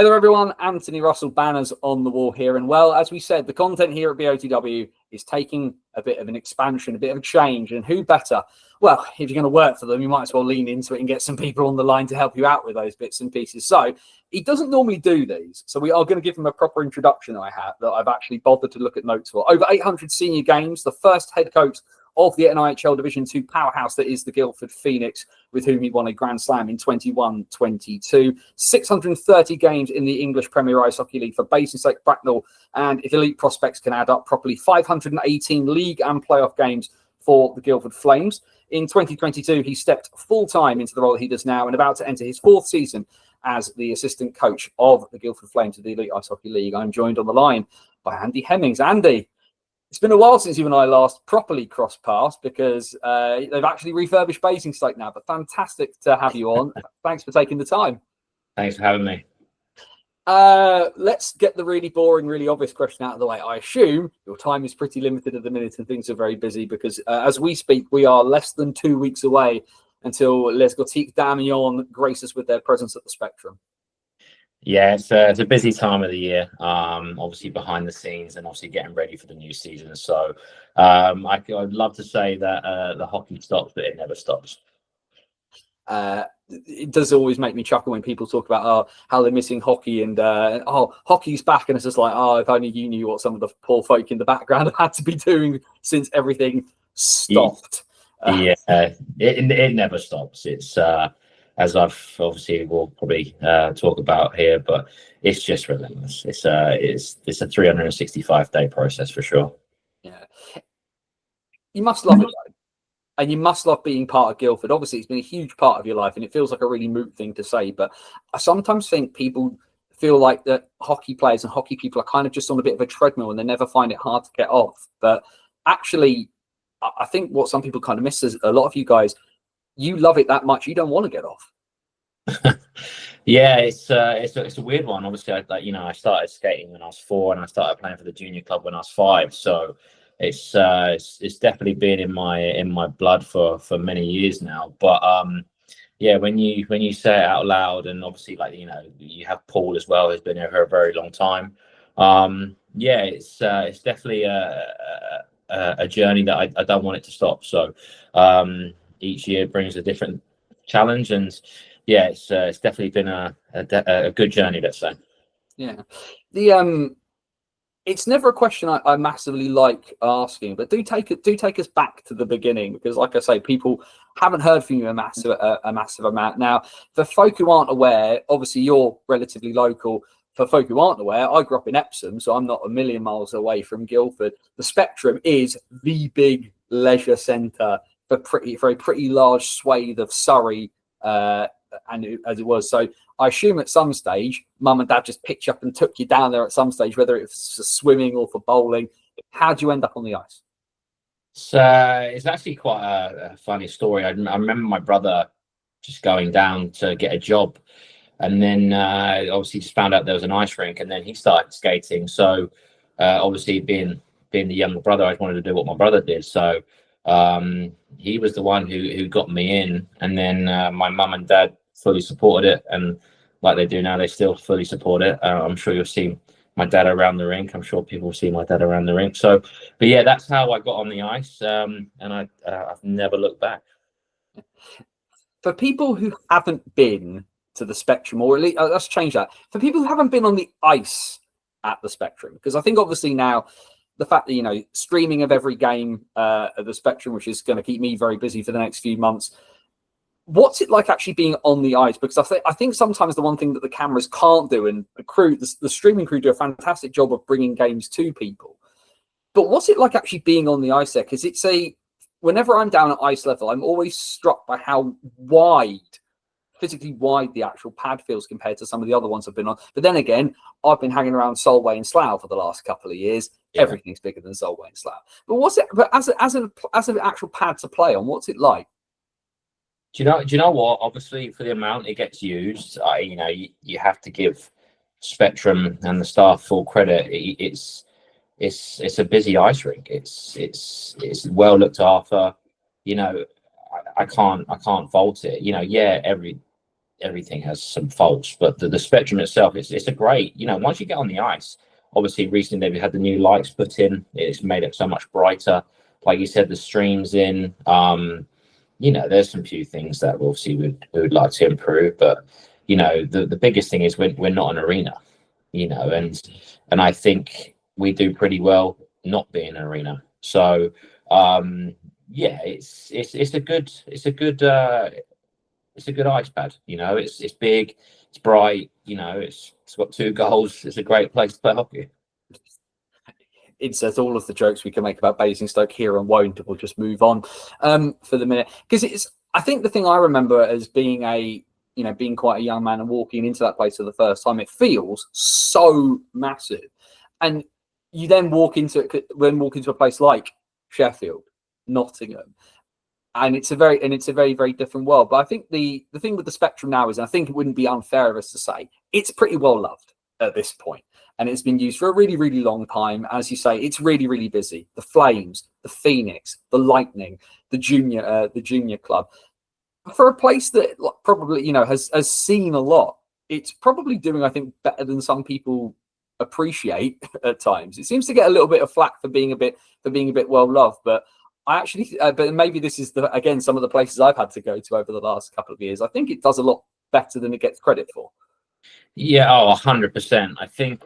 Hey there everyone, Anthony Russell, banners on the wall here. And well, as we said, the content here at BOTW is taking a bit of an expansion, a bit of a change. And who better? Well, if you're going to work for them, you might as well lean into it and get some people on the line to help you out with those bits and pieces. So he doesn't normally do these. So we are going to give him a proper introduction that I've actually bothered to look at notes for. Over 800 senior games, the first head coach of the NIHL Division 2 powerhouse that is the Guildford Phoenix, with whom he won a Grand Slam in 21-22. 630 games in the English Premier Ice Hockey League for Basingstoke, Bracknell, and if elite prospects can add up properly, 518 league and playoff games for the Guildford Flames. In 2022, he stepped full-time into the role that he does now and about to enter his fourth season as the assistant coach of the Guildford Flames of the Elite Ice Hockey League. I'm joined on the line by Andy Hemmings. Andy, it's been a while since you and I last properly crossed paths because they've actually refurbished Basingstoke now, but fantastic to have you on. Thanks for taking the time. Thanks for having me. Let's get the really boring, really obvious question out of the way. I assume your time is pretty limited at the minute and things are very busy because as we speak, we are less than 2 weeks away until Les Gothiques d'Amiens grace us with their presence at the Spectrum. Yeah, it's a busy time of the year, obviously behind the scenes and obviously getting ready for the new season. So I'd love to say that the hockey stops, but it never stops. It does always make me chuckle when people talk about how they're missing hockey and hockey's back, and it's just like, if only you knew what some of the poor folk in the background have had to be doing since everything stopped. It never stops. It's as I've obviously will probably talk about here, but it's just relentless. It's a 365-day process for sure. Yeah, you must love it though. And you must love being part of Guildford. Obviously, it's been a huge part of your life, and it feels like a really moot thing to say. But I sometimes think people feel like that hockey players and hockey people are kind of just on a bit of a treadmill, and they never find it hard to get off. But actually, I think what some people kind of miss is a lot of you guys, you love it that much, you don't want to get off. Yeah, it's a weird one. Obviously, I started skating when I was 4, and I started playing for the junior club when I was 5. So it's definitely been in my blood for many years now. But yeah, when you say it out loud, and obviously you have Paul as well, who's been here for a very long time. Yeah, it's definitely a journey that I don't want it to stop. So each year brings a different challenge, and yeah, it's definitely been a good journey, let's say. Yeah, it's never a question I massively like asking, but do take us back to the beginning, because like I say, people haven't heard from you a massive amount. Now, for folk who aren't aware, obviously you're relatively local. For folk who aren't aware, I grew up in Epsom, so I'm not a million miles away from Guildford. The Spectrum is the big leisure centre for a pretty large swathe of Surrey, and as it was. So I assume at some stage, Mum and Dad just picked you up and took you down there at some stage, whether it was for swimming or for bowling. How would you end up on the ice? So it's actually quite a funny story. I remember my brother just going down to get a job, and then obviously just found out there was an ice rink, and then he started skating. So obviously being the younger brother, I wanted to do what my brother did. So he was the one who got me in, and then my mum and dad fully supported it, and like they do now, they still fully support it. I'm sure you'll see my dad around the rink. I'm sure people will see my dad around the rink. So, but yeah, that's how I got on the ice, and I've never looked back. For people who haven't been to the Spectrum, or at least let's change that. For people who haven't been on the ice at the Spectrum, because I think obviously now the fact that streaming of every game at the Spectrum, which is going to keep me very busy for the next few months. What's it like actually being on the ice? Because I think sometimes the one thing that the cameras can't do, and the streaming crew do a fantastic job of bringing games to people. But what's it like actually being on the ice there? Because whenever I'm down at ice level, I'm always struck by how physically wide the actual pad feels compared to some of the other ones I've been on. But then again, I've been hanging around Solway and Slough for the last couple of years. Yeah. Everything's bigger than Solway and Slough. But as an actual pad to play on, what's it like? Do you know what? Obviously, for the amount it gets used, you have to give Spectrum and the staff full credit. It's a busy ice rink. It's well looked after. I can't fault it. Yeah, everything has some faults, but the Spectrum itself, it's a great, once you get on the ice, obviously recently they've had the new lights put in, it's made it so much brighter. Like you said, the streams in, there's some few things that obviously we would like to improve, but the biggest thing is we're not an arena, and I think we do pretty well not being an arena. So it's a good ice pad. It's big, it's bright. It's got 2 goals. It's a great place to play hockey. It says all of the jokes we can make about Basingstoke here and won't. We'll just move on for the minute, because I think the thing I remember as being being quite a young man and walking into that place for the first time, it feels so massive, and you then walk into a place like Sheffield, Nottingham, and it's a very, very different world. But I think the thing with the Spectrum now is, and I think it wouldn't be unfair of us to say, it's pretty well loved at this point. And it's been used for a really, really long time. As you say, it's really, really busy. The Flames, the Phoenix, the Lightning, the junior club. For a place that probably has seen a lot, it's probably doing, I think, better than some people appreciate at times. It seems to get a little bit of flack for being a bit well loved, but I actually, but maybe this is again some of the places I've had to go to over the last couple of years. I think it does a lot better than it gets credit for. Yeah, 100%. I think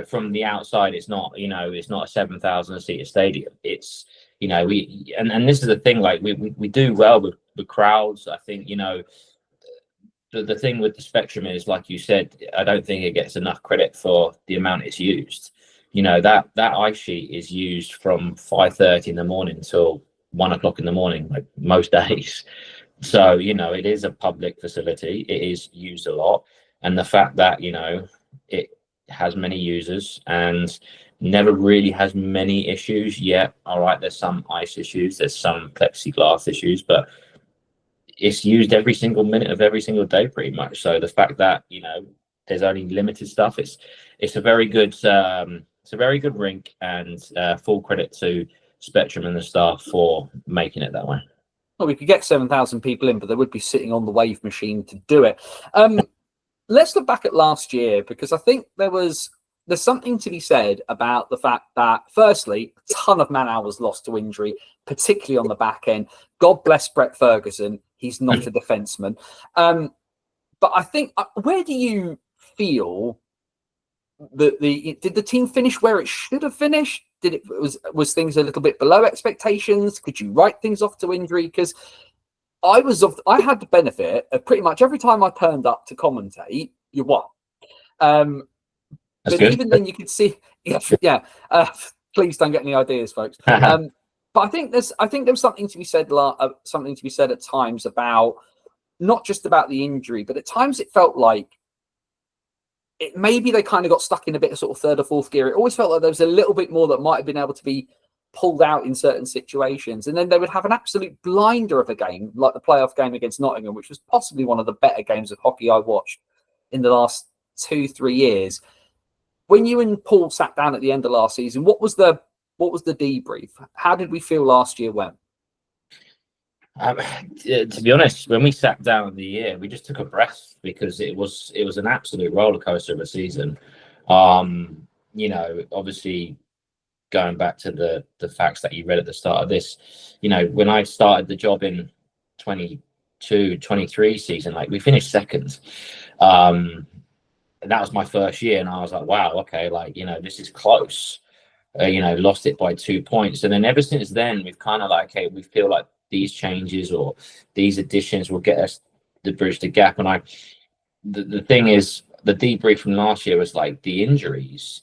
from the outside, it's not a 7,000 seat stadium. It's and this is the thing. Like we do well with crowds. I think the thing with the Spectrum is, like you said, I don't think it gets enough credit for the amount it's used. That ice sheet is used from 5:30 in the morning till 1 o'clock in the morning, like most days. So it is a public facility. It is used a lot. And the fact that, it has many users and never really has many issues yet. All right, there's some ice issues, there's some plexiglass issues, but it's used every single minute of every single day pretty much. So the fact that, there's only limited stuff, it's a very good rink, and full credit to Spectrum and the staff for making it that way. Well, we could get 7,000 people in, but they would be sitting on the wave machine to do it. Let's look back at last year, because I think there's something to be said about the fact that, firstly, a ton of man hours lost to injury, particularly on the back end. God bless Brett Ferguson. He's not a defenseman. But I think, where do you feel that did the team finish where it should have finished? Was things a little bit below expectations? Could you write things off to injury? Because I had the benefit of pretty much every time I turned up to commentate, you won. But good. Even then, you could see, please don't get any ideas, folks. But I think there's something to be said, at times about not just about the injury, but at times it felt like maybe they kind of got stuck in a bit of sort of third or fourth gear. It always felt like there was a little bit more that might have been able to be pulled out in certain situations, and then they would have an absolute blinder of a game, like the playoff game against Nottingham, which was possibly one of the better games of hockey I watched in the last 2-3 years. When you and Paul sat down at the end of last season, what was the debrief? How did we feel last year went? To be honest, when we sat down in the year, we just took a breath, because it was an absolute roller coaster of a season. Obviously, going back to the facts that you read at the start of this, when I started the job in 22-23 season, like we finished second. And that was my first year, and I was like, wow, okay, like, this is close. Lost it by 2 points. And then ever since then, we've kind of like, okay, we feel like these changes or these additions will get us to bridge the gap. And the thing is, the debrief from last year was like the injuries,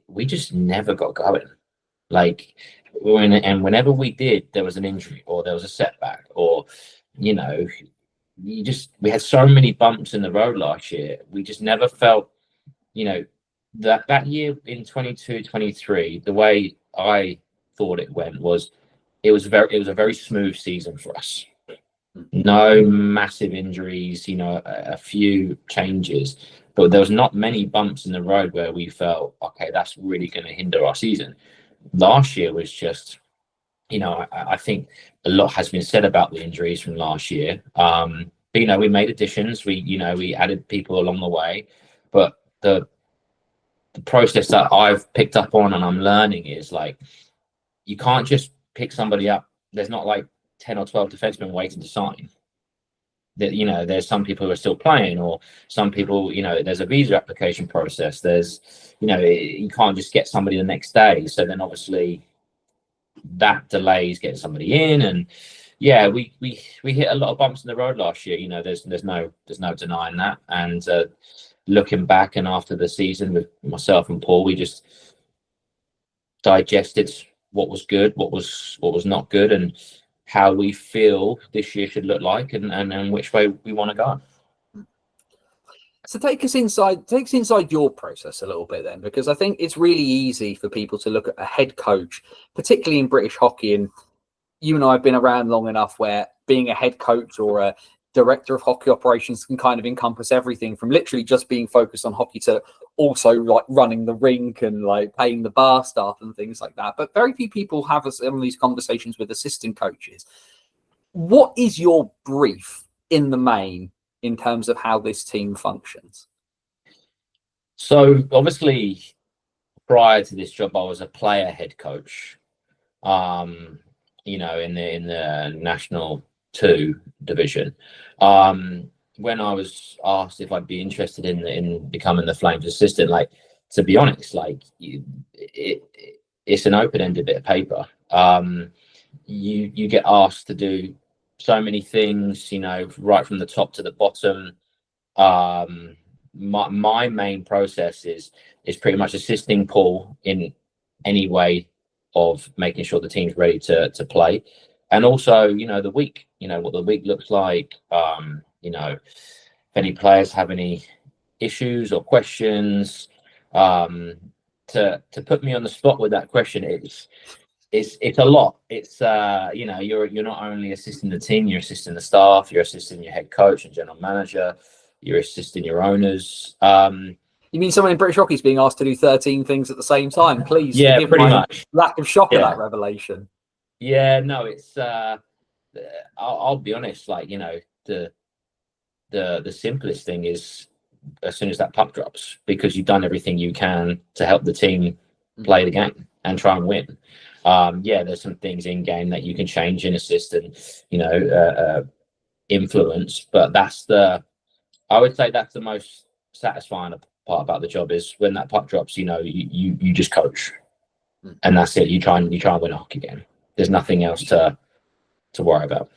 we just never got going. Like, and whenever we did, there was an injury or there was a setback, or we had so many bumps in the road last year. We just never felt, that year in 22-23, the way I thought it went was it was a very smooth season for us. No massive injuries, a few changes, but there was not many bumps in the road where we felt, okay, that's really going to hinder our season. Last year was just, I think a lot has been said about the injuries from last year. you know, we made additions, we added people along the way, but the process that I've picked up on and I'm learning is like, you can't just pick somebody up. There's not like 10 or 12 defensemen waiting to sign. That, you know, there's some people who are still playing, or some people, you know, there's a visa application process. There's, you know, you can't just get somebody the next day. So then obviously that delays getting somebody in. And yeah, we hit a lot of bumps in the road last year. You know, there's no denying that. And looking back and after the season with myself and Paul, we just digested what was good, what was not good, and how we feel this year should look like, and which way we want to go. So take us inside your process a little bit then, because I think it's really easy for people to look at a head coach, particularly in British hockey. And you and I have been around long enough where being a head coach or a director of hockey operations can kind of encompass everything from literally just being focused on hockey to also like running the rink and like paying the bar staff and things like that. But very few people have some of these conversations with assistant coaches. What is your brief in the main in terms of how this team functions? So obviously prior to this job, I was a player head coach, you know, in the National 2 division. When I was asked if I'd be interested in becoming the Flames assistant, like, to be honest, like, it's an open-ended bit of paper. You get asked to do so many things, you know, right from the top to the bottom. My main process is pretty much assisting Paul in any way of making sure the team's ready to play, and also, you know, the week, you know, what the week looks like. You know, if any players have any issues or questions, to put me on the spot with that question, it's a lot. It's you know, you're not only assisting the team, you're assisting the staff, you're assisting your head coach and general manager, you're assisting your owners. You mean someone in British hockey is being asked to do 13 things at the same time? Please, yeah, forgive pretty my much lack of shock of that revelation. Yeah, no, it's I'll be honest, like, you know, the simplest thing is as soon as that puck drops, because you've done everything you can to help the team play the game and try and win. Yeah, there's some things in game that you can change and assist and, you know, influence, but I would say that's the most satisfying part about the job, is when that puck drops, you know, you just coach, and that's it. You try and win a hockey game. There's nothing else to worry about.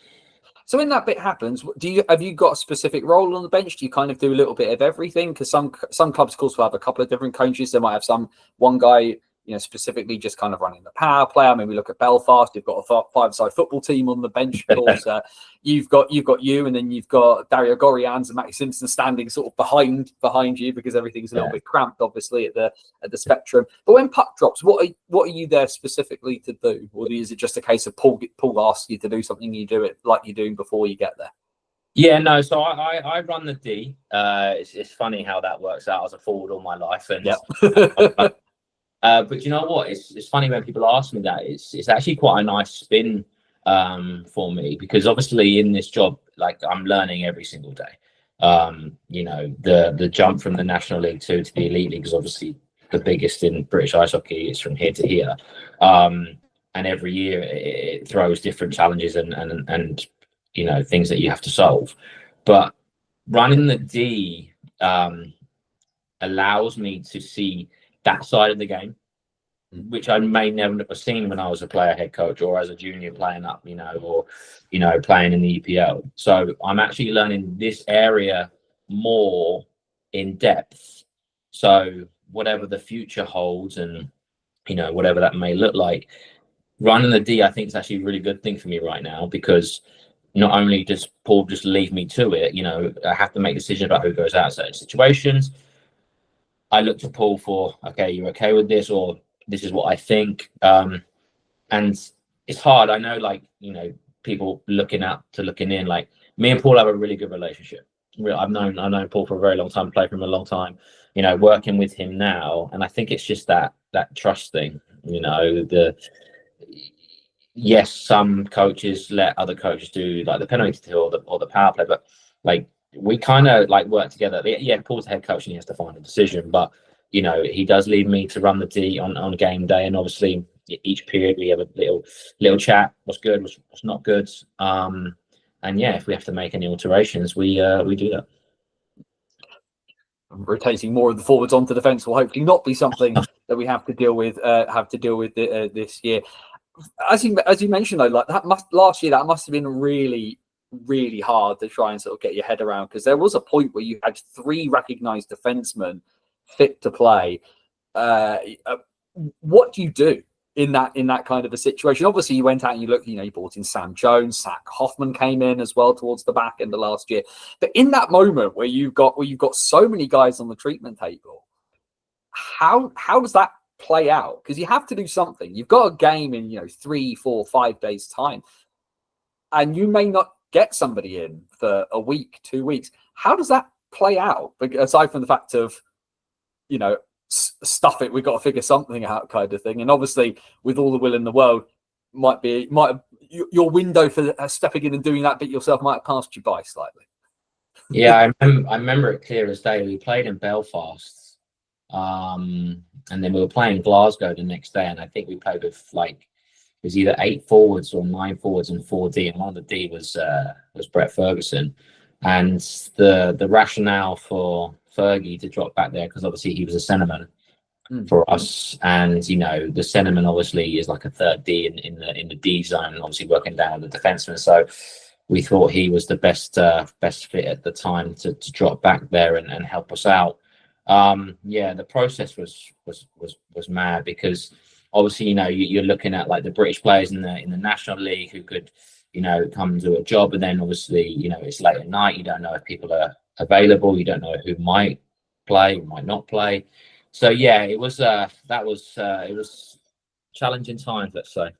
So when that bit happens, have you got a specific role on the bench? Do you kind of do a little bit of everything? Because some clubs, of course, will have a couple of different coaches. They might have one guy, you know, specifically just kind of running the power play. I mean, we look at Belfast. You've got a five-side football team on the bench, of course. You've got you, and then you've got Dario Gorians and Matty Simpson standing sort of behind you, because everything's a little bit cramped, obviously, at the spectrum. But when puck drops, what are you there specifically to do, or is it just a case of Paul asks you to do something, you do it like you're doing before you get there? Yeah, no. So I run the D. It's funny how that works out. I was a forward all my life, and but you know what? It's funny when people ask me that. It's actually quite a nice spin for me, because obviously in this job, like, I'm learning every single day. You know, the jump from the National League 2 to the Elite League is obviously the biggest in British ice hockey. It's from here to here, and every year it throws different challenges and you know, things that you have to solve. But running the D allows me to see that side of the game, which I may never have seen when I was a player head coach or as a junior playing up, you know, or, you know, playing in the EPL. So I'm actually learning this area more in depth. So whatever the future holds, and, you know, whatever that may look like, running the D, I think, is actually a really good thing for me right now, because not only does Paul just leave me to it, you know, I have to make decisions about who goes out in certain situations. I look to Paul for, okay, you're okay with this, or this is what I think. And it's hard. I know, like, you know, people looking out to looking in, like, me and Paul have a really good relationship. I've known Paul for a very long time, played for him a long time, you know, working with him now. And I think it's just that trust thing, you know, yes, some coaches let other coaches do like the penalty kill or the power play, but like we kind of like work together. Yeah, Paul's the head coach and he has to find a decision, but you know, he does leave me to run the D on game day, and obviously each period we have a little chat. What's good? What's not good? And yeah, if we have to make any alterations, we do that. Rotating more of the forwards onto defence will hopefully not be something that we have to deal with this year. As you mentioned though, like last year that must have been really, really hard to try and sort of get your head around, because there was a point where you had 3 recognised defensemen fit to play. What do you do in that kind of a situation? Obviously, you went out and you looked. You brought in Sam Jones, Zach Hoffman came in as well towards the back end of last year. But in that moment where you've got so many guys on the treatment table, how does that play out? Because you have to do something. You've got a game in 3, 4, 5 days time, and you may not get somebody in for a week, 2 weeks. How does that play out? Aside from the fact of stuff it, we've got to figure something out kind of thing. And obviously with all the will in the world, your window for stepping in and doing that bit yourself might have passed you by slightly. Yeah, I remember it clear as day. We played in Belfast, and then we were playing Glasgow the next day, and I think we played with it was either 8 forwards or 9 forwards and 4D, and one of the D was Brett Ferguson. And the rationale for Fergie to drop back there, because obviously he was a centerman for us, and the centerman obviously is like a third D in the D zone, obviously working down the defenseman. So we thought he was the best fit at the time to drop back there and help us out. The process was mad, because obviously you're looking at like the British players in the National League who could come and do a job, and then obviously it's late at night, you don't know if people are available, you don't know who might play, who might not play. So yeah, it was challenging times, let's say.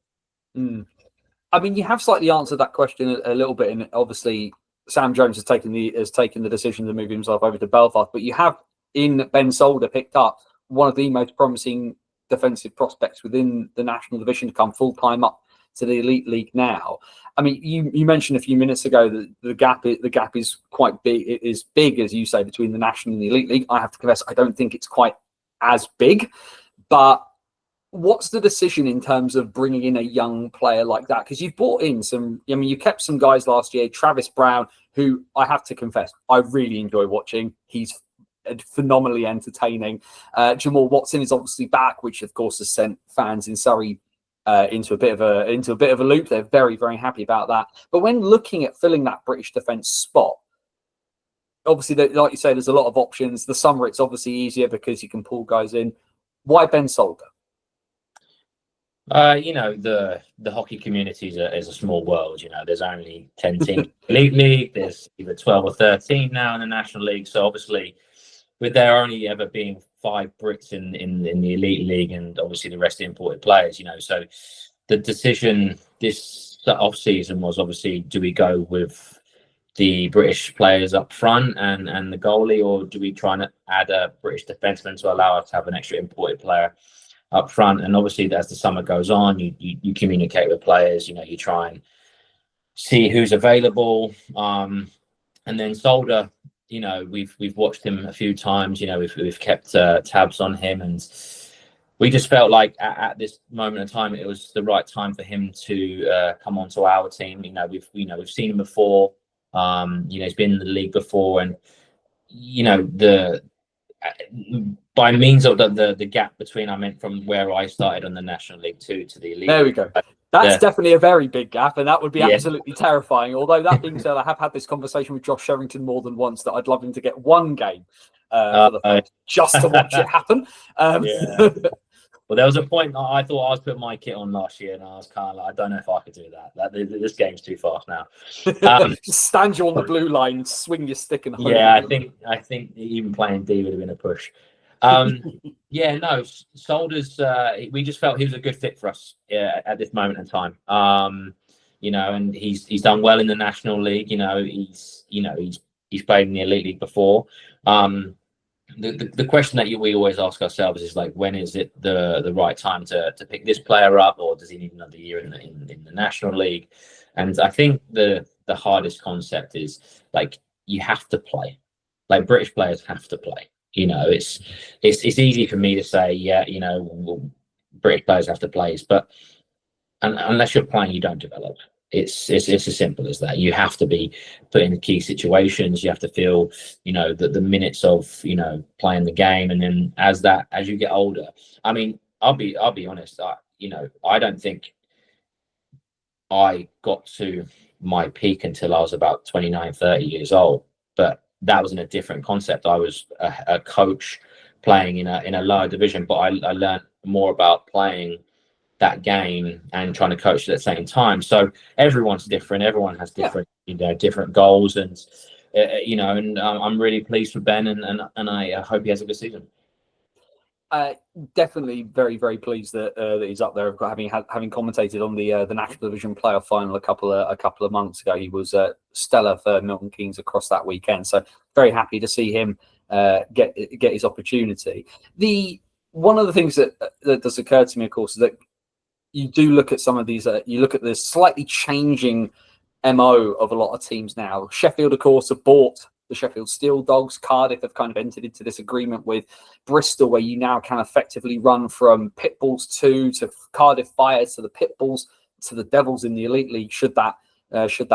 I mean, you have slightly answered that question a little bit, and obviously Sam Jones has taken the decision to move himself over to Belfast, but you have in Ben Solder picked up one of the most promising defensive prospects within the national division to come full time up to the elite league now. I mean, you mentioned a few minutes ago that the gap is quite big. It is big, as you say, between the national and the elite league. I have to confess, I don't think it's quite as big. But what's the decision in terms of bringing in a young player like that? Because you've brought in some. I mean, you kept some guys last year. Travis Brown, who I have to confess, I really enjoy watching. He's phenomenally entertaining. Jamal Watson is obviously back, which of course has sent fans in Surrey into a bit of a loop. They're very, very happy about that. But when looking at filling that British defence spot, obviously, like you say, there's a lot of options. The summer, it's obviously easier because you can pull guys in. Why Ben Solder? The hockey community is a small world. There's only 10 teams in the elite league. There's either 12 or 13 now in the National League. So obviously, with there only ever being 5 Brits in the elite league, and obviously the rest imported players, so the decision this off season was obviously, do we go with the British players up front and the goalie, or do we try and add a British defenseman to allow us to have an extra imported player up front? And obviously, as the summer goes on, you communicate with players, you try and see who's available, and then Solder, we've watched him a few times. We've kept tabs on him, and we just felt like at this moment in time, it was the right time for him to come onto our team. We've seen him before. He's been in the league before, and by means of the gap between, I meant from where I started on the National League to the elite. There we go. That's definitely a very big gap, and that would be absolutely terrifying. Although that being said, I have had this conversation with Josh Sherrington more than once that I'd love him to get one game for the Flames just to watch it happen. Well, there was a point I thought I was putting my kit on last year, and I was kind of like, I don't know if I could do that. This game's too fast now. Just stand you on the blue line, swing your stick, and I think even playing D would have been a push. Solder's. We just felt he was a good fit for us at this moment in time. And he's done well in the National League. He's played in the Elite League before. The question that we always ask ourselves is like, when is it the right time to pick this player up, or does he need another year in the National League? And I think the hardest concept is like, you have to play. Like British players have to play. You know, it's easy for me to say, yeah, you know, well, British players have to play, but unless you're playing, you don't develop. It's as simple as that. You have to be put in key situations. You have to feel, you know, the minutes of, you know, playing the game, and then as you get older. I mean, I'll be honest. You know, I don't think I got to my peak until I was about 29, 30 years old. But that was in a different concept. I was a coach playing in a lower division, but I learned more about playing that game and trying to coach at the same time. So everyone's different. Everyone has different, you know, different goals, and you know, and I'm really pleased for Ben, and I hope he has a good season. Definitely very, very pleased that he's up there. Having commentated on the National Division playoff final a couple of months ago, he was stellar for Milton Keynes across that weekend. So very happy to see him get his opportunity. One of the things that does occur to me, of course, is that you do look at some of these. You look at the slightly changing MO of a lot of teams now. Sheffield, of course, have bought the Sheffield Steel Dogs. Cardiff have kind of entered into this agreement with Bristol, where you now can effectively run from Pitbulls 2 to Cardiff Fires to the Pitbulls to the Devils in the Elite League, should that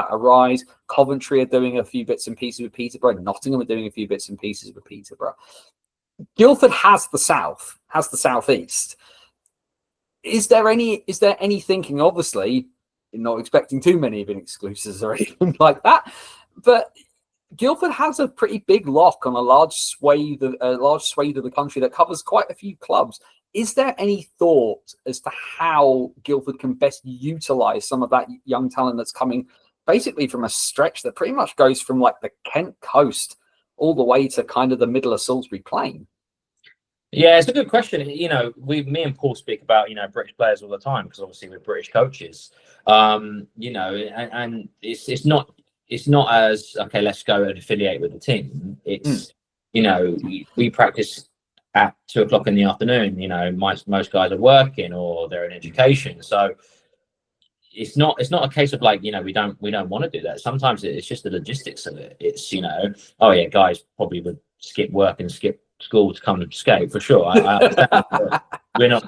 arise. Coventry are doing a few bits and pieces with Peterborough. Nottingham are doing a few bits and pieces with Peterborough. Guildford has the South, has the Southeast. Is there any thinking? Obviously, you're not expecting too many of exclusives or anything like that, but Guildford has a pretty big lock on a large swathe of the country that covers quite a few clubs. Is there any thought as to how Guildford can best utilise some of that young talent that's coming basically from a stretch that pretty much goes from like the Kent coast all the way to kind of the middle of Salisbury Plain? Yeah, it's a good question. You know, me and Paul speak about, you know, British players all the time, because obviously we're British coaches. You know, and it's not as, okay, let's go and affiliate with the team. It's you know, we practice at 2:00 in the afternoon. You know, most guys are working or they're in education, so it's not a case of like, you know, we don't want to do that. Sometimes it's just the logistics of it. It's, you know, oh yeah, guys probably would skip work and skip school to come and skate for sure. I understand.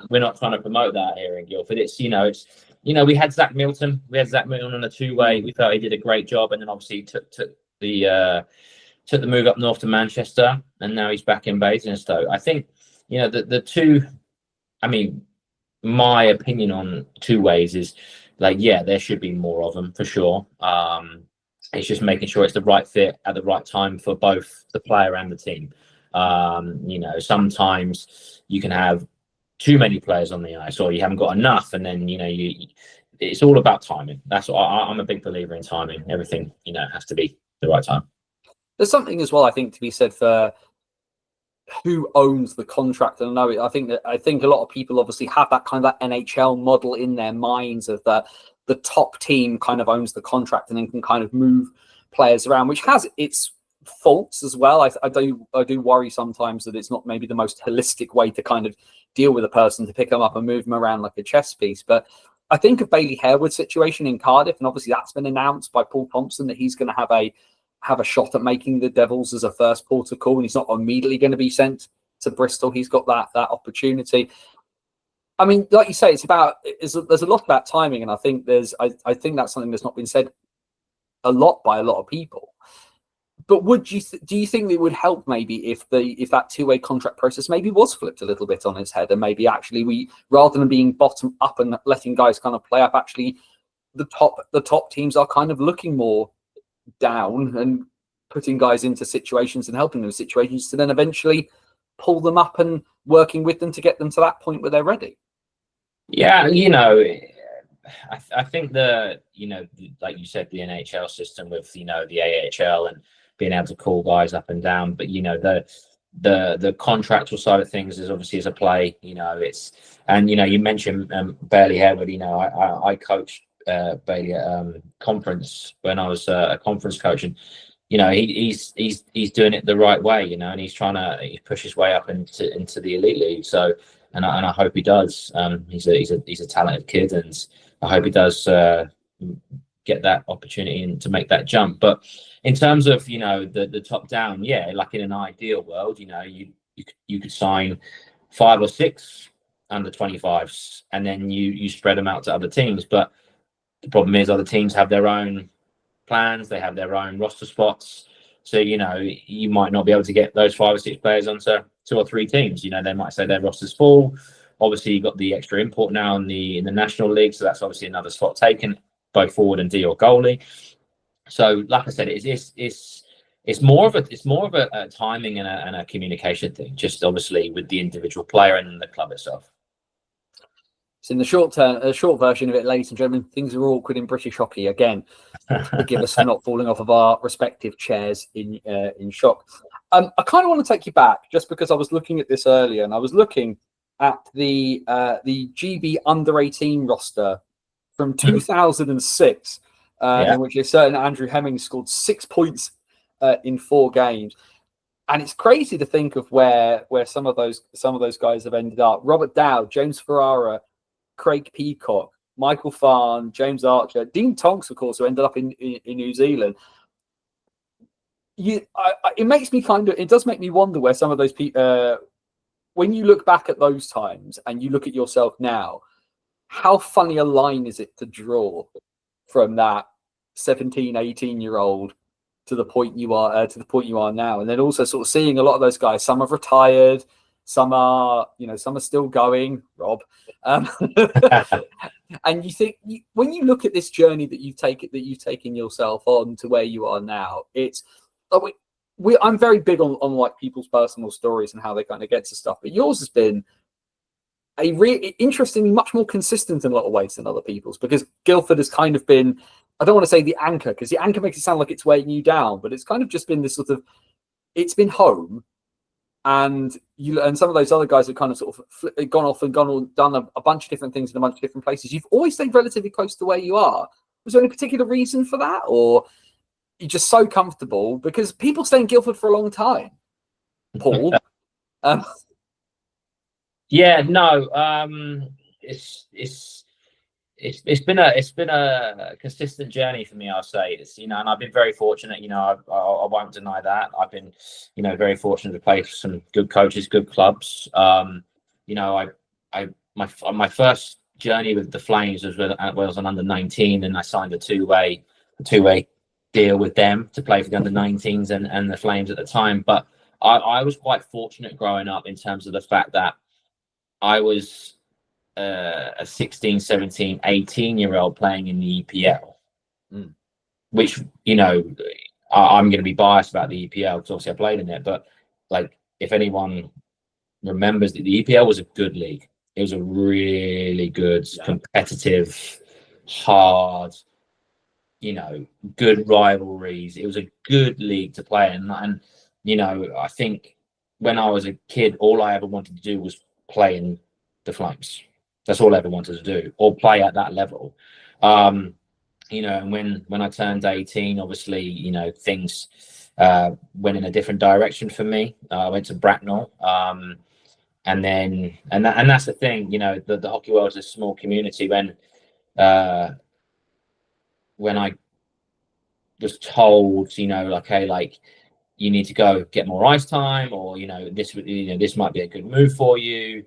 we're not trying to promote that here in Guildford. It's, you know, we had Zach Milton on a two-way. We felt he did a great job, and then obviously took the move up north to Manchester, and now he's back in Basingstoke. I think, you know, the two, I mean, my opinion on two-ways is like, yeah, there should be more of them for sure. It's just making sure it's the right fit at the right time for both the player and the team. You know, sometimes you can have too many players on the ice, or you haven't got enough, and then, you know, it's all about timing. That's what I'm a big believer in timing. Everything, you know, has to be the right time. There's something as well, I think, to be said for who owns the contract. And I think a lot of people obviously have that kind of that NIHL model in their minds of the top team kind of owns the contract and then can kind of move players around, which has its faults as well. I do worry sometimes that it's not maybe the most holistic way to kind of deal with a person, to pick them up and move them around like a chess piece. But I think of Bailey Harewood's situation in Cardiff, and obviously that's been announced by Paul Thompson that he's going to have a shot at making the Devils as a first port of call, and he's not immediately going to be sent to Bristol. He's got that opportunity. I mean, like you say, there's a lot about timing, and I think I think that's something that's not been said a lot by a lot of people. But do you think it would help maybe if that two-way contract process maybe was flipped a little bit on its head, and maybe actually we, rather than being bottom up and letting guys kind of play up, actually the top teams are kind of looking more down and putting guys into situations and helping them with situations to then eventually pull them up and working with them to get them to that point where they're ready? Yeah, you know, I think you know, like you said, the NIHL system with, you know, the AHL and being able to call guys up and down, but, you know, the contractual side of things is obviously as a play, you know, and, you know, you mentioned Bailey Harewood. You know, I coached Bailey at conference when I was a conference coach, and, you know, he's doing it the right way, you know, and he's trying to push his way up into the elite league. So, and I hope he does. He's a talented kid, and I hope he does get that opportunity and to make that jump. But in terms of, you know, the top down, yeah, like in an ideal world, you know, you could sign 5 or 6 under 25s, and then you spread them out to other teams. But the problem is other teams have their own plans, they have their own roster spots. So, you know, you might not be able to get those 5 or 6 players onto 2 or 3 teams. You know, they might say their roster's full. Obviously, you've got the extra import now in the National League, so that's obviously another slot taken, both forward and D or goalie. So, like I said, it's more of a timing and a communication thing, just obviously with the individual player and the club itself. So in the short version of it, ladies and gentlemen, things are awkward in British hockey again. Forgive us for not falling off of our respective chairs in shock. I kind of want to take you back, just because I was looking at this earlier, and I was looking at the GB under 18 roster from 2006, in which a certain Andy Hemmings scored 6 points in 4 games. And it's crazy to think of where some of those guys have ended up. Robert Dow, James Ferrara, Craig Peacock, Michael Farn, James Archer, Dean Tonks, of course, who ended up in New Zealand. It does make me wonder where some of those people, when you look back at those times and you look at yourself now, how funny a line is it to draw from that 17, 18-year-old to the point you are now? And then also sort of seeing a lot of those guys, some have retired, some are still going, Rob. And you think, when you look at this journey that you've taken yourself on to where you are now, it's I'm very big on like people's personal stories and how they kind of get to stuff, but yours has been interestingly much more consistent in a lot of ways than other people's, because Guildford has kind of been, I don't want to say the anchor, because the anchor makes it sound like it's weighing you down, but it's kind of just been this sort of, it's been home. And some of those other guys have kind of sort of gone off and done a bunch of different things in a bunch of different places. You've always stayed relatively close to where you are. Was there any particular reason for that, or you're just so comfortable? Because people stay in Guildford for a long time. Paul, yeah, no, it's been a consistent journey for me, I'll say. It's, you know, and I've been very fortunate, you know, I won't deny that. I've been, you know, very fortunate to play for some good coaches, good clubs. You know, my first journey with the Flames was when I was on under 19, and I signed a two-way deal with them to play for the under 19s and the Flames at the time. But I was quite fortunate growing up in terms of the fact that I was a 16, 17, 18-year-old playing in the EPL, which, you know, I'm going to be biased about the EPL because obviously I played in it. But like, if anyone remembers that the EPL was a good league, it was a really good, competitive, hard, you know, good rivalries. It was a good league to play in. And you know, I think when I was a kid, all I ever wanted to do was play in the Flames. That's all I ever wanted to do, or play at that level. You know, and when I turned 18, obviously, you know, things went in a different direction for me. I went to Bracknell, and that's the thing. You know, the hockey world is a small community. When I was told, you know, like, hey, like, you need to go get more ice time, or you know, this might be a good move for you.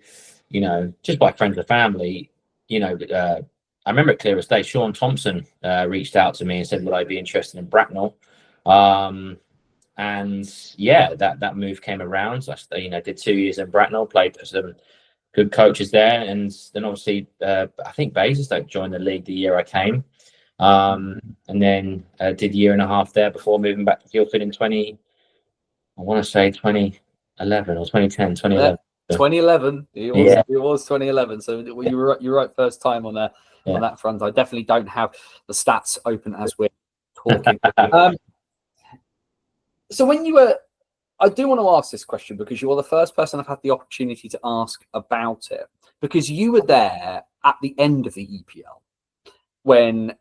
You know, just by friends and family. You know, I remember it clear as day. Sean Thompson reached out to me and said, would I be interested in Bracknell? And yeah, that move came around. So I, you know, did 2 years in Bracknell, played for some good coaches there, and then obviously I think Basingstoke joined the league the year I came, and then did a year and a half there before moving back to Guildford in 2011 or 2010, 2011. 2011. It was 2011. So you were right first time on that front. I definitely don't have the stats open as we're talking. So when you were, I do want to ask this question because you are the first person I've had the opportunity to ask about it, because you were there at the end of the EPL when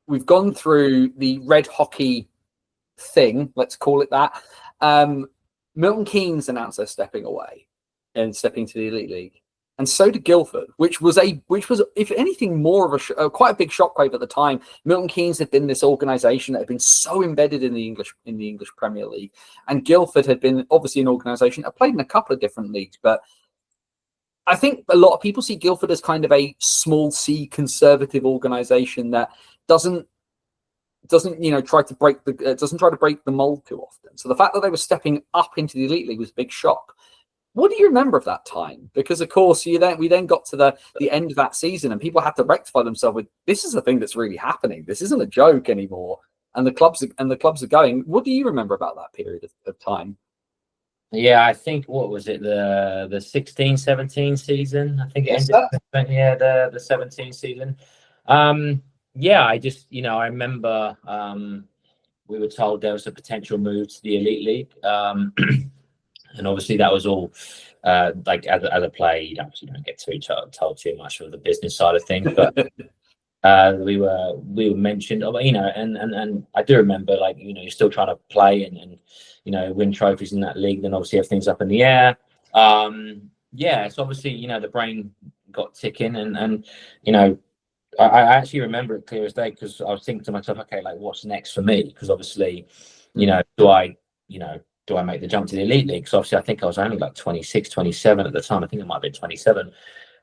we've gone through the red hockey thing, let's call it that. Milton Keynes announced they're stepping away and stepping to the Elite League. and so did Guildford, which was if anything more of quite a big shockwave at the time. Milton Keynes had been this organisation that had been so embedded in the English Premier League, and Guildford had been obviously an organisation that played in a couple of different leagues. But I think a lot of people see Guildford as kind of a small C conservative organisation that doesn't try to break the mold too often. So the fact that they were stepping up into the elite league was a big shock. What do you remember of that time? Because of course we then got to the end of that season, and people had to rectify themselves with, this is the thing that's really happening. This isn't a joke anymore, and the clubs are going. What do you remember about that period of time? Yeah, I think, what was it, the 16-17 season? I think it ended. Yeah, the 17 season. Yeah, I remember we were told there was a potential move to the Elite League. And obviously that was all like as a player, you don't get told too much of the business side of things, but we were mentioned, and I do remember, like, you're still trying to play and win trophies in that league. Then obviously everything's up in the air. Yeah, so obviously the brain got ticking, and I actually remember it clear as day, because I was thinking to myself, okay, like, what's next for me? Because obviously, do I make the jump to the Elite League? Because obviously I think I was only like 26, 27 at the time. I think it might have been 27.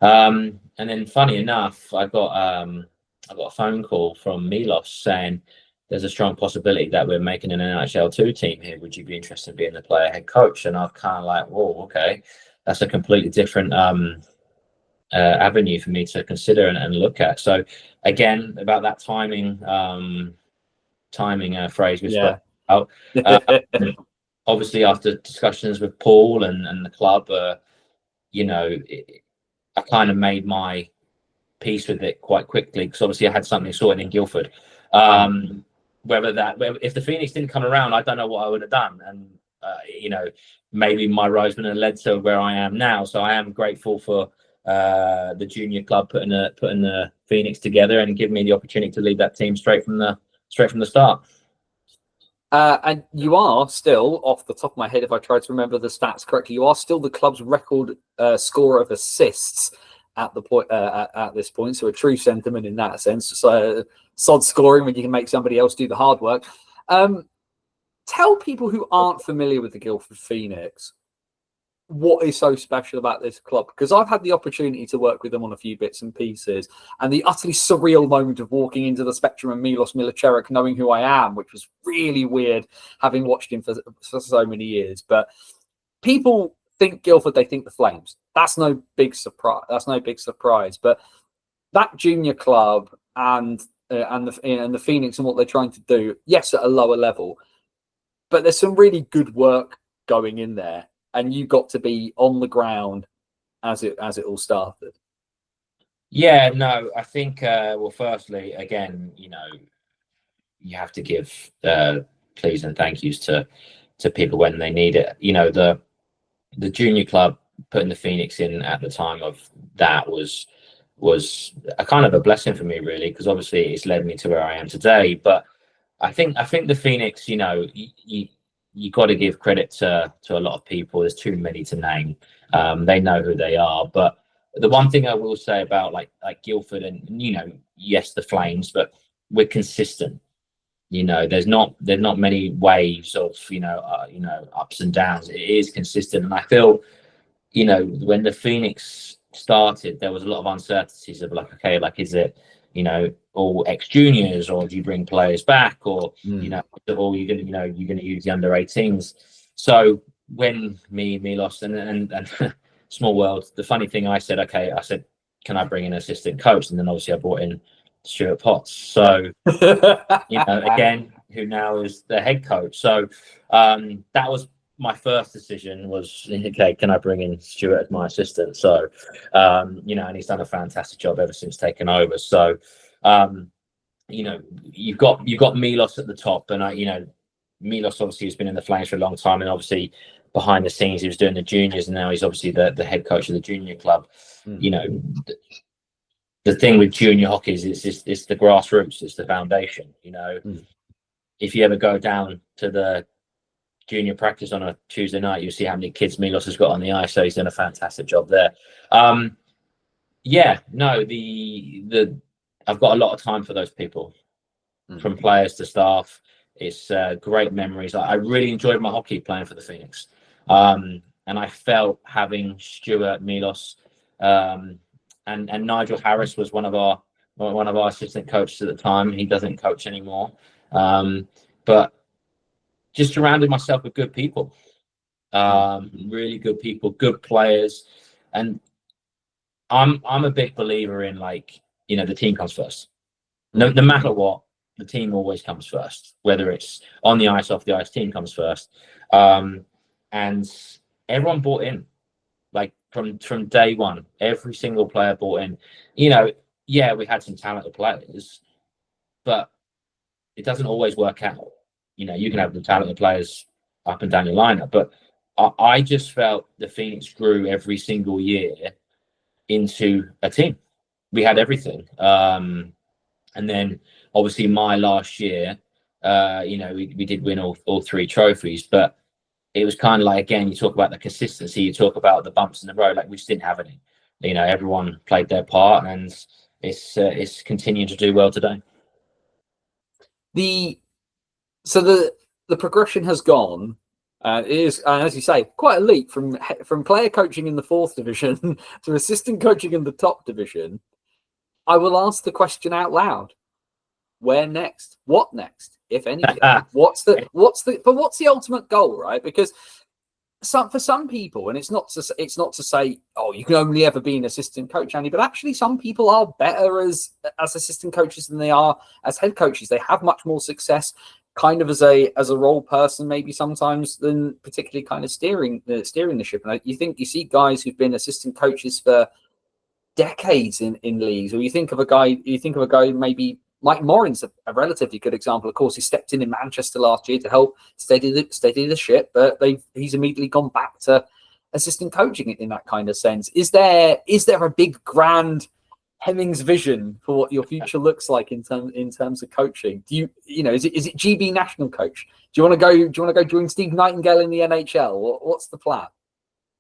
And then funny enough, I got a phone call from Milos saying there's a strong possibility that we're making an NIHL 2 team here. Would you be interested in being the player head coach? And I was kind of like, whoa, okay. That's a completely different avenue for me to consider and look at. So again, about that timing phrase we spoke about. Obviously, after discussions with Paul and the club, I kind of made my peace with it quite quickly, because obviously I had something sorted in Guildford. If the Phoenix didn't come around, I don't know what I would have done, and maybe my rise would have led to where I am now. So I am grateful for the junior club putting the Phoenix together and giving me the opportunity to lead that team straight from the start. And you are still, off the top of my head, if I try to remember the stats correctly, you are still the club's record scorer of assists at the point at this point. So a true sentiment in that sense. So sod scoring when you can make somebody else do the hard work. Tell people who aren't familiar with the Guildford Phoenix what is so special about this club, because I've had the opportunity to work with them on a few bits and pieces, and the utterly surreal moment of walking into the spectrum of Milos Milicevic knowing who I am, which was really weird, having watched him for so many years. But people think Guildford, they think the Flames. That's no big surprise. But that junior club and the Phoenix and what they're trying to do, yes, at a lower level, but there's some really good work going in there. And you got to be on the ground as it all started. Yeah, no, I think, well, firstly, again, you have to give please and thank yous to people when they need it. The junior club putting the Phoenix in at the time of that was a kind of a blessing for me, really, because obviously it's led me to where I am today. But I think the Phoenix, you got to give credit to a lot of people. There's too many to name. They know who they are. But the one thing I will say about like Guildford and yes, the Flames, but we're consistent. There's not many waves of ups and downs. It is consistent, and I feel when the Phoenix started, there was a lot of uncertainties of like, okay, like, is it all ex-juniors, or do you bring players back, or or you're gonna use the under 18s? So when Milos and small world, the funny thing, I said, can I bring in an assistant coach? And then obviously I brought in Stuart Potts. So again, who now is the head coach. So that was my first decision, was, okay, can I bring in Stuart as my assistant? So and he's done a fantastic job ever since taking over. So you've got Milos at the top, and Milos obviously has been in the Flames for a long time, and obviously behind the scenes he was doing the juniors, and now he's obviously the head coach of the junior club. The thing with junior hockey is it's the grassroots, it's the foundation. If you ever go down to the junior practice on a Tuesday night, you see how many kids Milos has got on the ice. So he's done a fantastic job there. Yeah, no, the I've got a lot of time for those people, from players to staff. It's great memories. I really enjoyed my hockey playing for the Phoenix, and I felt having Stuart Milos, and Nigel Harris was one of our assistant coaches at the time. He doesn't coach anymore, but just surrounded myself with good people, really good people, good players, and I'm a big believer in, like, the team comes first. No matter what, the team always comes first. Whether it's on the ice, off the ice, team comes first. And everyone bought in, like from day one. Every single player bought in. Yeah, we had some talented players, but it doesn't always work out. You can have the talented players up and down your lineup, but I just felt the Phoenix grew every single year into a team. We had everything. And then obviously my last year, we did win all three trophies, but it was kind of like, again, you talk about the consistency, you talk about the bumps in the road, like we just didn't have any. Everyone played their part, and it's continuing to do well today. The progression has gone. It is, as you say, quite a leap from player coaching in the 4th division to assistant coaching in the top division. I will ask the question out loud: where next? What next, if anything? What's the ultimate goal, right? Because for some people, and it's not to say, oh, you can only ever be an assistant coach, Andy, but actually some people are better as assistant coaches than they are as head coaches. They have much more success kind of as a role person, maybe sometimes, than particularly kind of steering the ship. And you see guys who've been assistant coaches for decades in leagues, or you think of a guy maybe Mike Morin's a relatively good example. Of course, he stepped in Manchester last year to help steady the ship, but he's immediately gone back to assistant coaching in that kind of sense. Is there a big grand Hemmings vision for what your future looks like in terms of coaching? Do is it GB national coach? Do you want to go join Steve Nightingale in the NHL? What's the plan?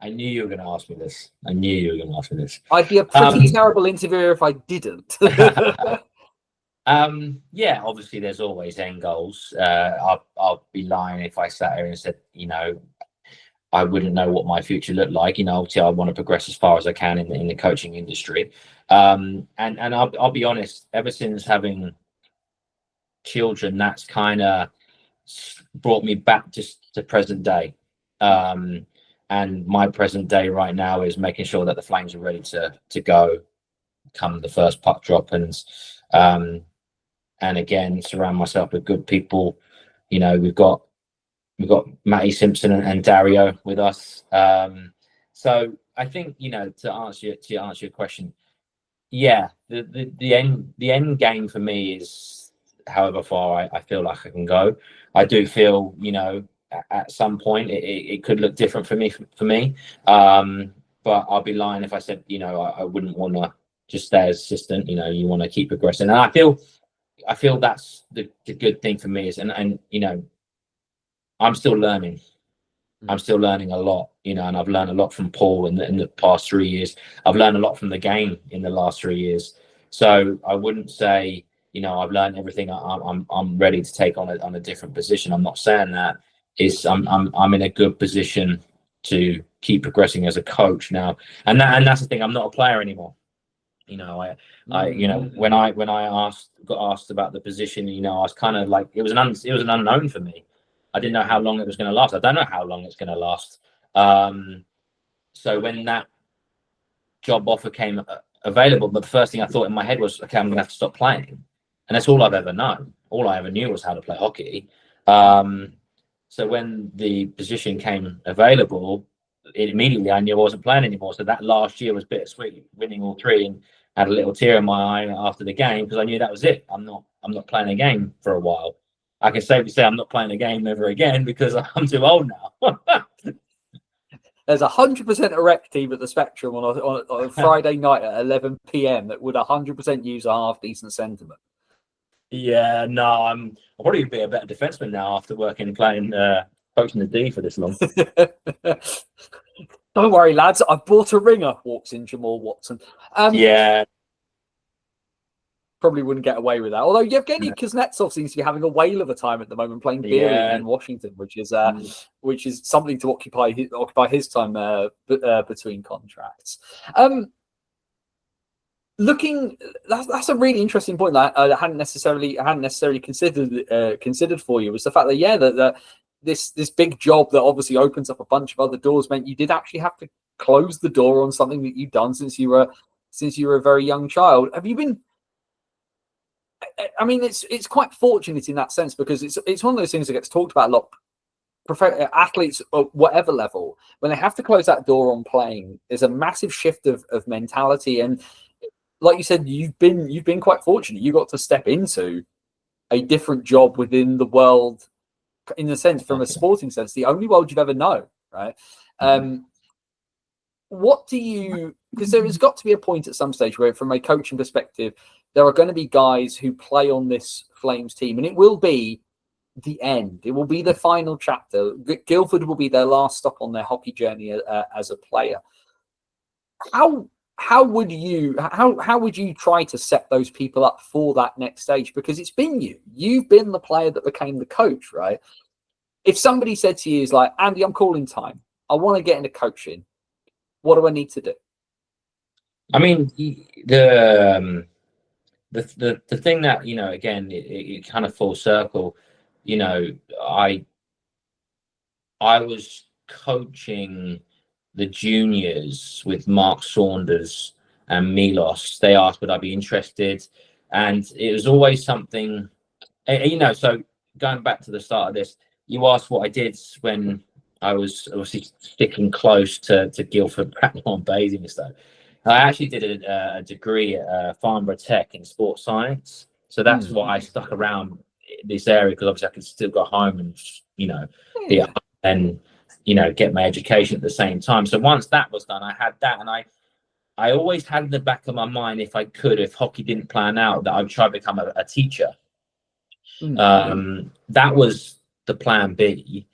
I knew you were going to ask me this. I'd be a pretty terrible interviewer if I didn't. Yeah, obviously there's always end goals. I'll be lying if I sat here and said, I wouldn't know what my future looked like. Obviously I want to progress as far as I can in the coaching industry. And I'll be honest, ever since having children, that's kind of brought me back just to present day. And my present day right now is making sure that the Flames are ready to go come the first puck drop, and again, surround myself with good people. We've got Matty Simpson and Dario with us. So I think, to answer your question, yeah, the end game for me is however far I feel like I can go. I do feel, at some point it could look different for me. But I'll be lying if I said, I wouldn't want to just stay as assistant. You want to keep progressing, and I feel that's the good thing for me is, and I'm still learning. I'm still learning a lot, and I've learned a lot from Paul in the past 3 years. I've learned a lot from the game in the last 3 years. So I wouldn't say, I've learned everything. I'm ready to take on a different position. I'm not saying that. I'm in a good position to keep progressing as a coach now, and that's the thing. I'm not a player anymore. When I got asked about the position, I was kind of like, it was an unknown for me. I didn't know how long it was going to last. I don't know how long it's going to last. So when that job offer came available, but the first thing I thought in my head was, okay, I'm going to have to stop playing. And that's all I've ever known. All I ever knew was how to play hockey. So when the position came available, immediately I knew I wasn't playing anymore. So that last year was bittersweet, winning all three, and had a little tear in my eye after the game because I knew that was it. I'm not playing a game for a while. I can safely say I'm not playing a game ever again because I'm too old now. There's 100% erect team at the Spectrum on a Friday night at 11 p.m. that would 100% use a half decent sentiment. Yeah, no, I'll probably be a better defenseman now after playing coaching the D for this long. Don't worry, lads. I've bought a ringer. Walks in Jamal Watson. Yeah. Probably wouldn't get away with that. Although Yevgeny Kuznetsov seems to be having a whale of a time at the moment playing beer in Washington, which is something to occupy his time between contracts. That's a really interesting point that I hadn't necessarily considered for you, was the fact that that this big job that obviously opens up a bunch of other doors meant you did actually have to close the door on something that you've done since you were a very young child. Have you been? I mean, it's quite fortunate in that sense, because it's one of those things that gets talked about a lot. Athletes at whatever level, when they have to close that door on playing, there's a massive shift of mentality. And like you said, you've been quite fortunate. You got to step into a different job within the world, in a sense, from a sporting sense, the only world you've ever known, right? What do you? Because there has got to be a point at some stage where, from a coaching perspective, there are going to be guys who play on this Flames team, and it will be the end. It will be the final chapter. Guildford will be their last stop on their hockey journey as a player. How would you try to set those people up for that next stage? Because it's been you've been the player that became the coach, right? If somebody said to you, is like, Andy, I'm calling time, I want to get into coaching, what do I need to do? I mean, the thing that, again, it kind of full circle, I was coaching the juniors with Mark Saunders and Milos. They asked would I be interested, and it was always something, so going back to the start of this, you asked what I did when I was obviously sticking close to Guildford, Bracknell and Basing and stuff. I actually did a degree at Farnborough Tech in sports science. So that's why I stuck around this area, because obviously I could still go home and, be at home and, get my education at the same time. So once that was done, I had that. And I always had in the back of my mind, if hockey didn't plan out, that I would try to become a teacher. That was the plan B.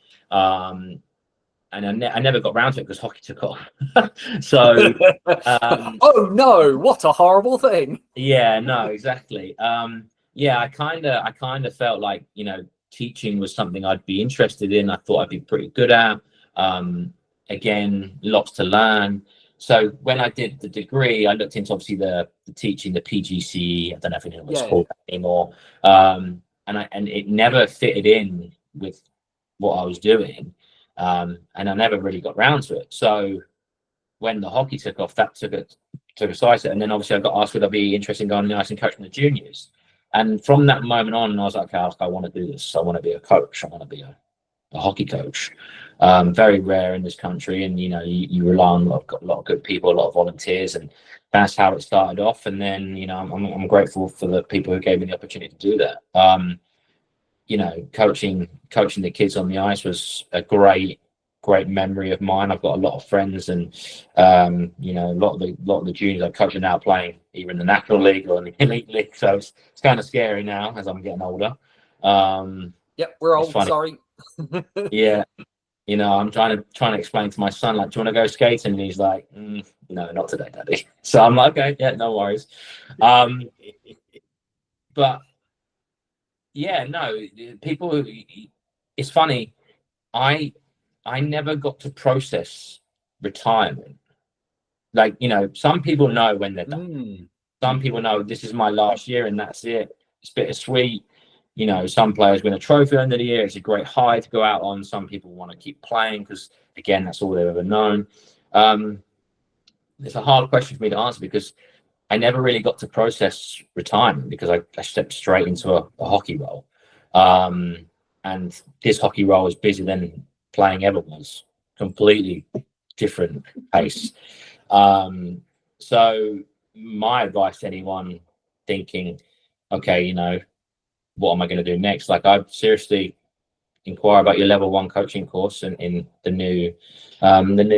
And I never got around to it because hockey took off. So, oh no! What a horrible thing. Yeah, no, exactly. I kind of felt like teaching was something I'd be interested in. I thought I'd be pretty good at. Again, lots to learn. So when I did the degree, I looked into obviously the teaching, the PGCE. I don't know if it's called that anymore. And it never fitted in with what I was doing. And I never really got around to it. So when the hockey took off, that took a slice. And then obviously I got asked would I be interested in going on the ice and coaching the juniors. And from that moment on, I was like, okay, I want to do this. I want to be a coach. I want to be a hockey coach. Very rare in this country. And, you rely on a lot of good people, a lot of volunteers. And that's how it started off. And then, I'm grateful for the people who gave me the opportunity to do that. Coaching the kids on the ice was a great memory of mine. I've got a lot of friends, and a lot of the juniors I coach are now playing either in the National League or in the Elite League. So it's kind of scary now as I'm getting older. Yep, we're old. Sorry. Yeah, I'm trying to explain to my son, like, do you want to go skating? And he's like, no, not today, Daddy. So I'm like, okay, yeah, no worries. But yeah, no, people. It's funny. I never got to process retirement. Like, some people know when they're done. Some people know this is my last year and that's it. It's bittersweet. Some players win a trophy at the end of the year. It's a great high to go out on. Some people want to keep playing because, again, that's all they've ever known. It's a hard question for me to answer because I never really got to process retirement because I stepped straight into a hockey role. And this hockey role is busier than playing ever was. Completely different pace. So my advice to anyone thinking, okay, what am I going to do next? Like, I'd seriously inquire about your level 1 coaching course in the new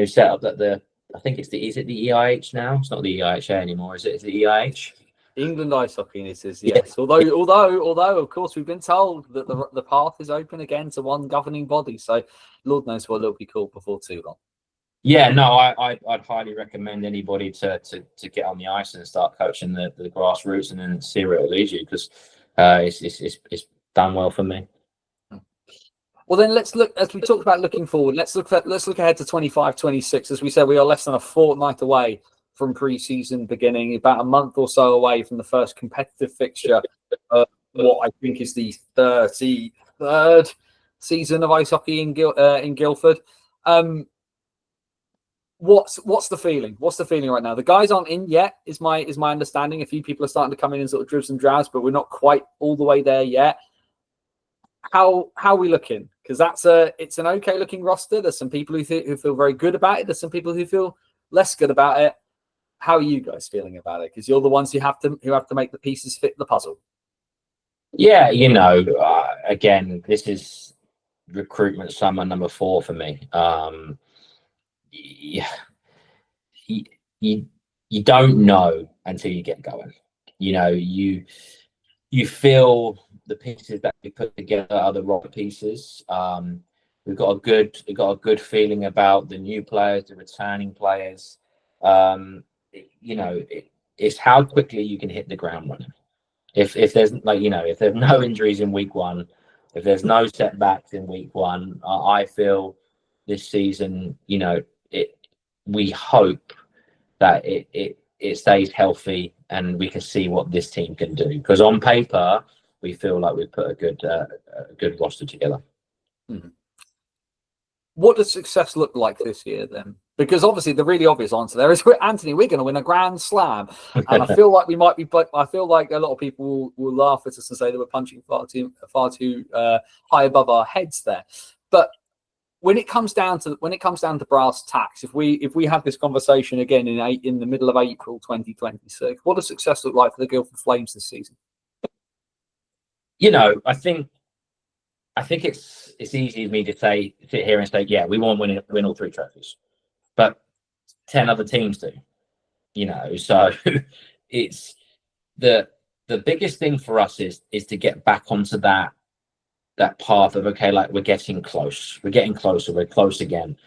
setup that I think is it the EIH now? It's not the EIHA anymore, is it? Is it EIH? England Ice Hockey, and it is, yes. Yeah. Although, of course, we've been told that the path is open again to one governing body. So, Lord knows what it'll be called before too long. Yeah, no, I'd highly recommend anybody to get on the ice and start coaching the grassroots and then see where it leads you, because it's done well for me. Well, then let's look, as we talked about looking forward, let's look ahead to 25-26. As we said, we are less than a fortnight away from pre-season beginning, about a month or so away from the first competitive fixture, what I think is the 33rd season of ice hockey in Guildford. What's the feeling? What's the feeling right now? The guys aren't in yet, is my understanding. A few people are starting to come in sort of dribs and drabs, but we're not quite all the way there yet. How are we looking? Because it's an okay looking roster. There's some people who feel very good about it. There's some people who feel less good about it. How are you guys feeling about it? Because you're the ones who have to make the pieces fit the puzzle. Yeah, again, this is recruitment summer number 4 for me. Yeah, you don't know until you get going. You feel the pieces that we put together are the right pieces. We've got a good feeling about the new players, the returning players. It's how quickly you can hit the ground running. If there's if there's no injuries in week 1, if there's no setbacks in week 1, I feel this season, we hope that it stays healthy and we can see what this team can do. Because on paper, we feel like we've put a good roster together. Mm-hmm. What does success look like this year then? Because obviously the really obvious answer there is, Anthony, we're going to win a Grand Slam. And I feel like we might be, but I feel like a lot of people will laugh at us and say that we're punching far too high above our heads there. But when it comes down to brass tacks, if we have this conversation again in the middle of April 2026, what does success look like for the Guildford Flames this season? I think it's easy for me to sit here and say, yeah, we want to win all 3 trophies, but 10 other teams do. So it's the biggest thing for us is to get back onto that path of, okay, like we're getting close, we're close again.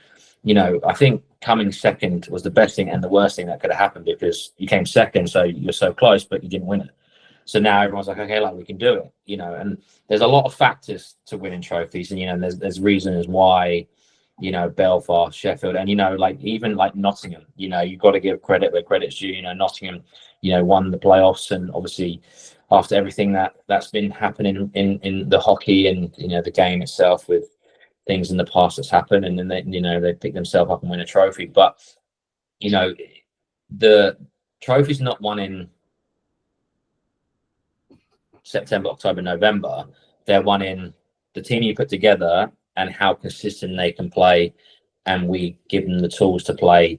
I think coming second was the best thing and the worst thing that could have happened, because you came second, so you're so close, but you didn't win it. So now everyone's like, okay, like we can do it, and there's a lot of factors to winning trophies, and there's reasons why, Belfast, Sheffield, and even Nottingham, you've got to give credit where credit's due. Nottingham, won the playoffs, and obviously after everything that's been happening in the hockey and the game itself, with things in the past that's happened, and then they pick themselves up and win a trophy. But the trophy's not won in September, October, November. They're won in the team you put together and how consistent they can play, and we give them the tools to play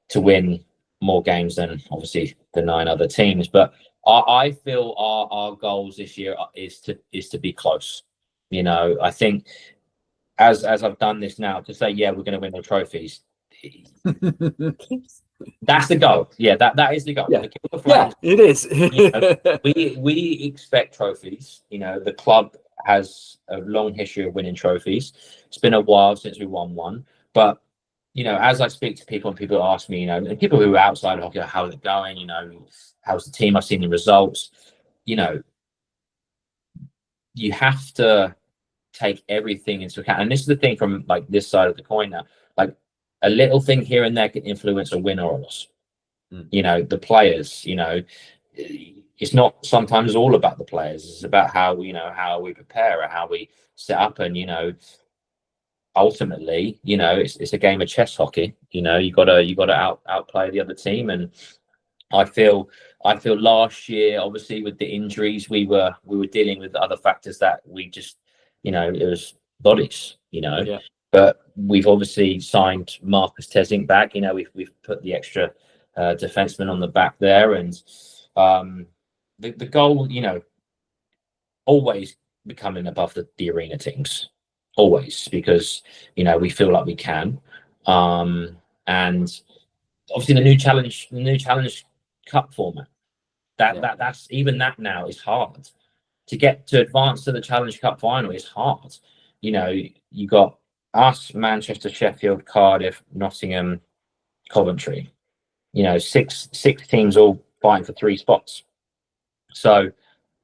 to win more games than obviously the 9 other teams. But I feel our goals this year is to be close. I think as I've done this now, to say, yeah, we're going to win the trophies, that's the goal. Yeah, that is the goal. Yeah, it is. We expect trophies. The club has a long history of winning trophies. It's been a while since we won one, but as I speak to people and people ask me, and people who are outside of hockey, how's it going? How's the team? I've seen the results. You have to take everything into account, and this is the thing from this side of the coin now. A little thing here and there can influence a win or a loss. The players. It's not sometimes all about the players. It's about how we prepare or how we set up, and ultimately, it's a game of chess hockey. You gotta outplay the other team, and I feel last year, obviously with the injuries, we were dealing with other factors that we just, it was bodies, Yeah. But we've obviously signed Marcus Tesink back. We've put the extra defenseman on the back there, and the goal, always becoming above the arena teams. Always, because we feel like we can, and obviously the new challenge cup format, that's even that now is hard to advance to the Challenge Cup final. Is hard. You got us, Manchester, Sheffield, Cardiff, Nottingham, Coventry. You know, six teams all fighting for 3 spots. So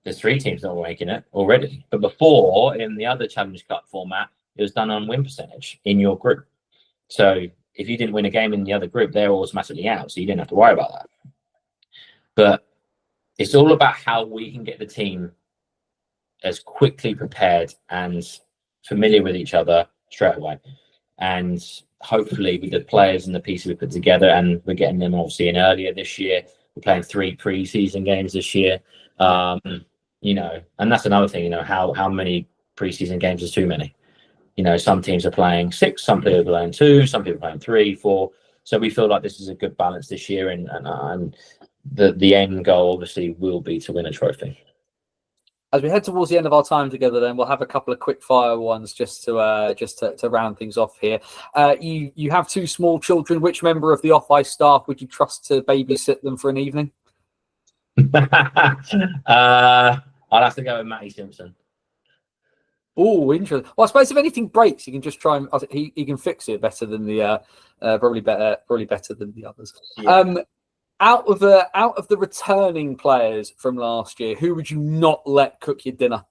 there's 3 teams that were making it already. But before, in the other Challenge Cup format, it was done on win percentage in your group. So if you didn't win a game in the other group, they're automatically out. So you didn't have to worry about that. But it's all about how we can get the team as quickly prepared and familiar with each other straight away. And hopefully with the players and the pieces we put together, and we're getting them obviously in earlier this year. We're playing 3 pre-season games this year. You know, and that's another thing, you know, how many pre-season games is too many? You know, some teams are playing 6, some people are playing 2, some people are playing 3, 4. So we feel like this is a good balance this year, and the end goal obviously will be to win a trophy. As we head towards the end of our time together, then we'll have a couple of quick fire ones just to round things off here. You have 2 small children. Which member of the off-ice staff would you trust to babysit them for an evening? I'll have to go with Matty Simpson. Oh, interesting. Well, I suppose if anything breaks, you can just try and he can fix it better than the probably better than the others. Yeah. Out of the returning players from last year, who would you not let cook your dinner?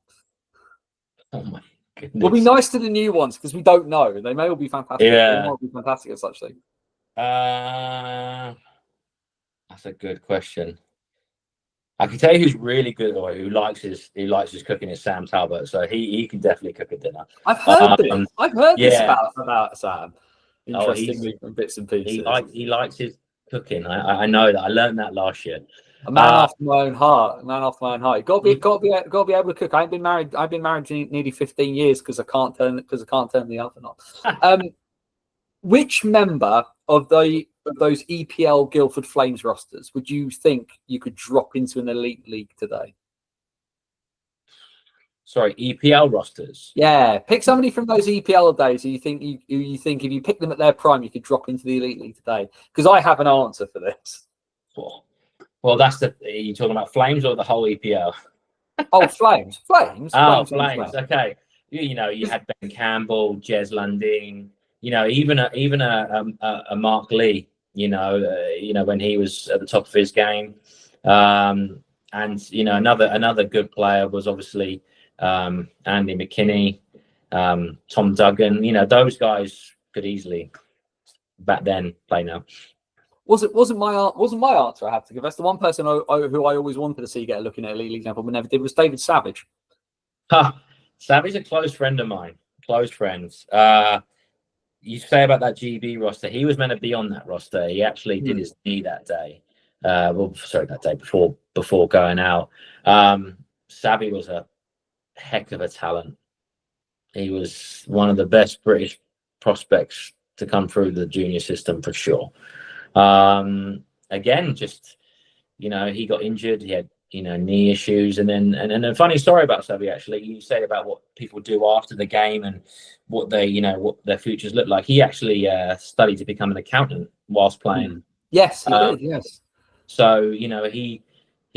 Oh my goodness. We'll be nice to the new ones because we don't know. They may all be fantastic. Yeah. They might be fantastic at such things. That's a good question. I can tell you who's really good, or who likes his cooking, is Sam Talbot. So he can definitely cook a dinner. I've heard this. I've heard this about Sam. Interestingly, from bits and pieces. He likes his cooking. I know that. I learned that last year. A man after my own heart. A man after my own heart. Got to be able to cook. I've been married nearly 15 years because I can't turn the oven on. Which member of those EPL Guildford Flames rosters would you think you could drop into an elite league today? Sorry, EPL rosters. Yeah, pick somebody from those EPL days who you think if you pick them at their prime, you could drop into the elite league today. Because I have an answer for this. Well, are you talking about Flames or the whole EPL? Oh, Flames. Flames. Oh, Flames. Okay. You know, you had Ben Campbell, Jez Landine. You know, even a Mark Lee. You know when he was at the top of his game, and you know another good player was obviously Andy McKinney, Tom Duggan. You know, those guys could easily back then play now. Wasn't my answer. I have to give. That's the one person who I always wanted to see get a look in at elite example, but never did. Was David Savage. Savage, a close friend of mine. Close friends. You say about that GB roster, he was meant to be on that roster. He actually did his knee that day. That day before going out. Savvy was a heck of a talent. He was one of the best British prospects to come through the junior system for sure. Again, just he got injured. He had knee issues, and then a funny story about Savvy. Actually, you say about what people do after the game and what their futures look like. He actually studied to become an accountant whilst playing. Yes, he did. Yes. So he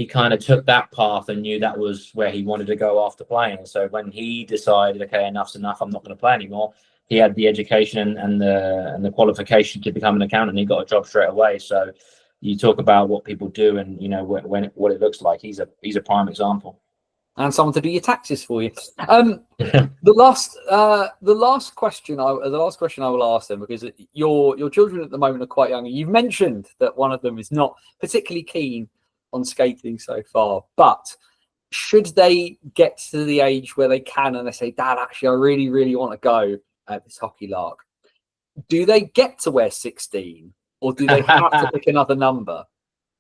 kind of took that path and knew that was where he wanted to go after playing. So when he decided, okay, enough's enough, I'm not going to play anymore, he had the education and the qualification to become an accountant. He got a job straight away. So you talk about what people do and what it looks like. He's a prime example. And someone to do your taxes for you. The last question I will ask them, because your children at the moment are quite young. You've mentioned that one of them is not particularly keen on skating so far, but should they get to the age where they can and they say, Dad, actually, I really, really want to go at this hockey lark, do they get to wear 16, or do they have to pick another number?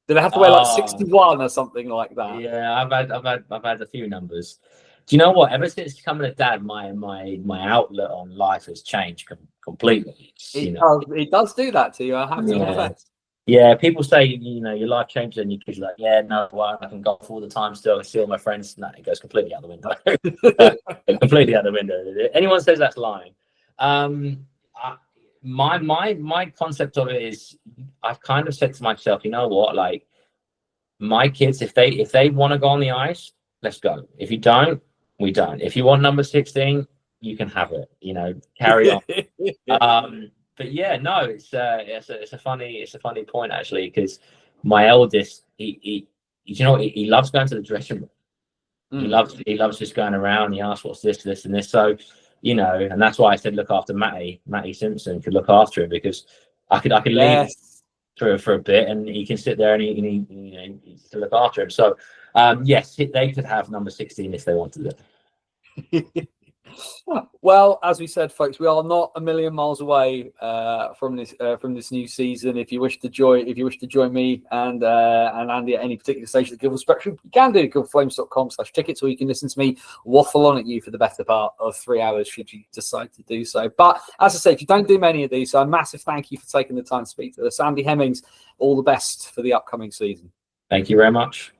Do they have to wear like 61 or something like that? Yeah, I've had a few numbers. Do you know what? Ever since becoming a dad, my outlook on life has changed completely. It does do that to you. I have to confess. Yeah, people say your life changes and your kids are like, yeah, no, well, I can golf all the time still. I see all my friends. No, it goes completely out the window. Completely out the window. Anyone says that's lying. My concept of it is, I've kind of said to myself, you know what, like my kids, if they want to go on the ice, let's go. If you don't, we don't. If you want number 16, you can have it. You know, carry on. But yeah, no, it's a funny point actually, because my eldest, he you know, he loves going to the dressing room. He loves just going around. He asks, what's this, and this. So, you know, and that's why I said look after Matty Simpson, could look after him, because I could leave for a bit, and he can sit there and he you know, to look after him. So, yes, they could have number 16 if they wanted it. Well, as we said, folks, we are not a million miles away from this new season. If you wish to join me and Andy at any particular station of the Guildford Spectrum, you can do guildfordflames.com/tickets, or you can listen to me waffle on at you for the better part of 3 hours should you decide to do so. But as I say, if you don't do many of these, so a massive thank you for taking the time to speak to us. Andy Hemmings, all the best for the upcoming season. Thank you very much.